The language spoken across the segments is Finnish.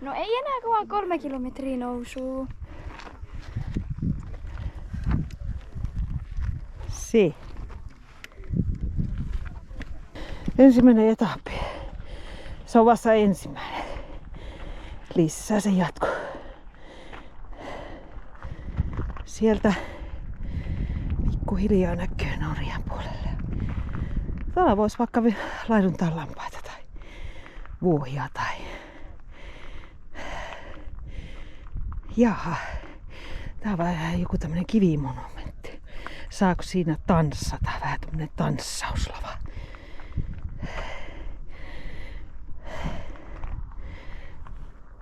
No ei enää kuin 3 kilometriä nousuu. Se. Ensimmäinen etappi. Se on vasta ensimmäinen. Lisää se jatkuu. Sieltä pikkuhiljaa näkyy Norjan puolelle. Täällä voisi vaikka laiduntaa lampaita tai vuohia tai... Jaha. Tää on vähän joku tämmönen kivimonumentti. Saako siinä tanssata? Vähän tämmönen tanssauslava.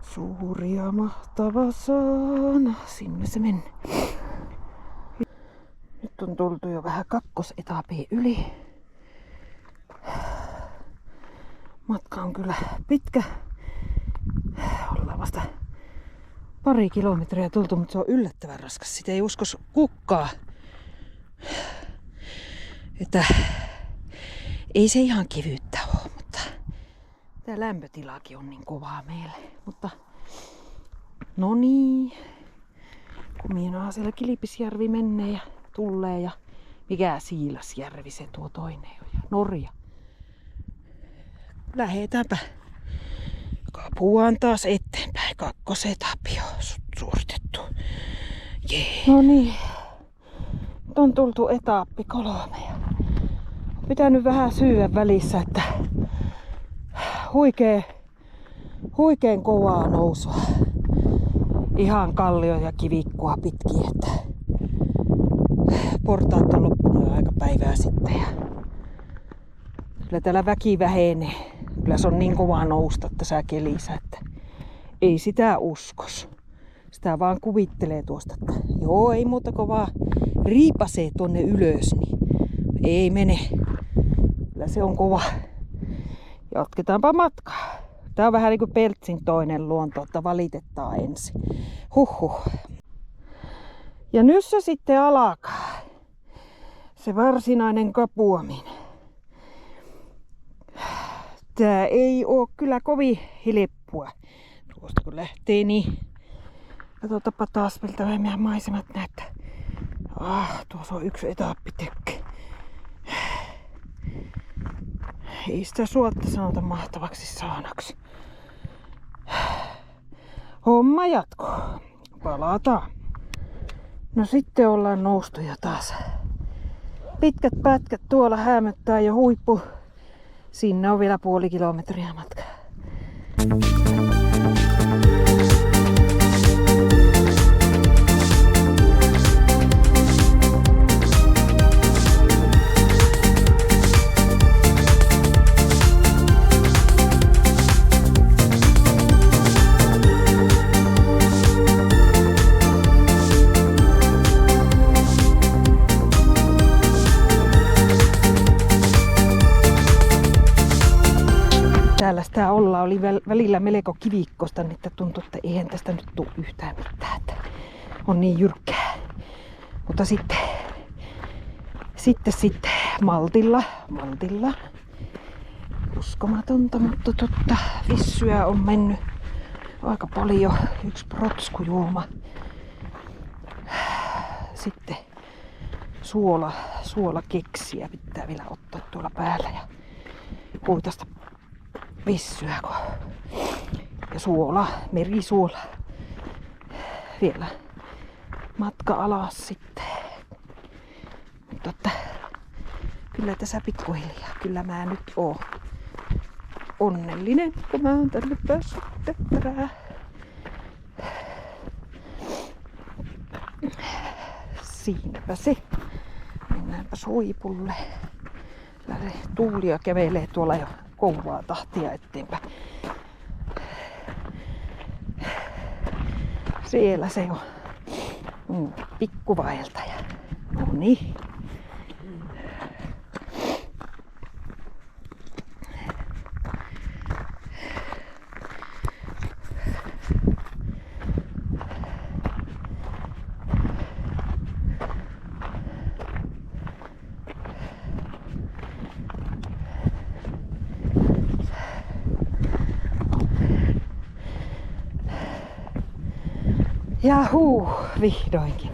Suuri ja mahtava saana. Sinne se meni. Nyt on tultu jo vähän kakkosetapia yli. Matka on kyllä pitkä. Ollaan vasta pari kilometriä tultu, mutta se on yllättävän raskas. Sitä ei uskos kukkaa. Että ei se ihan kivyyttä ole, mutta tää lämpötilakin on niin kovaa meille. Mutta no niin. Kumiinaa siellä Kilpisjärvi menee ja tulee ja mikä Siilasjärvi se tuo toinen on ja Norja. Lähdetäänpä. Kapuaan taas eteenpäin. Kakkosetappi on suoritettu. Jee. No niin. Nyt on tultu etappi 3. On pitänyt vähän syyä välissä, että huikeen kovaa nousua. Ihan kallio ja kivikkua pitkin, että portaat on loppunut jo aika päivää sitten. Ja kyllä täällä väki vähenee. Kyllä se on niin kovaa nousta tässä kelissä, että ei sitä uskos. Sitä vaan kuvittelee tuosta, että joo, ei muuta kuin vaan riipasee tuonne ylös, niin ei mene. Kyllä se on kova. Jatketaanpa matkaa. Tää on vähän niin kuin Peltsin toinen luonto, että valitetaan ensin. Huhhuh. Ja nyt se sitten alkaa. Se varsinainen kapuaminen. Tää ei oo kyllä kovin helppoa. Tuosta kun lähtee, niin katsotaanpa taas miltä meidän maisemat näyttää. Tuossa on yksi etappi tökki. Ei sitä suotta sanota mahtavaksi saanaksi. Homma jatkuu. Palataan. No sitten ollaan noustu jo taas. Pitkät pätkät tuolla häämöttää jo huippu. Sinne on vielä 0,5 kilometriä matkaa. Täällä sitä oli välillä melko kivikkosta, niin että tuntui, että eihän tästä nyt tule yhtään mitään. Että on niin jyrkkää. Mutta sitten maltilla. Uskomatonta, mutta totta. Vissyä on mennyt aika paljon. 1 protskujuoma. Sitten suolakeksiä pitää vielä ottaa tuolla päällä ja kuitasta vissyä ja suola, merisuola. Vielä matka alas sitten. Mutta että kyllä tässä pikkuhiljaa, kyllä mä nyt oon onnellinen, kun mä oon tänne päässyt töttärää. Siinäpä se. Mennäänpä huipulle. Tuulia kävelee tuolla jo kovaa tahtia eteenpäin. Siellä se on. Pikkuvaeltaja. No niin. Ja vihdoinkin.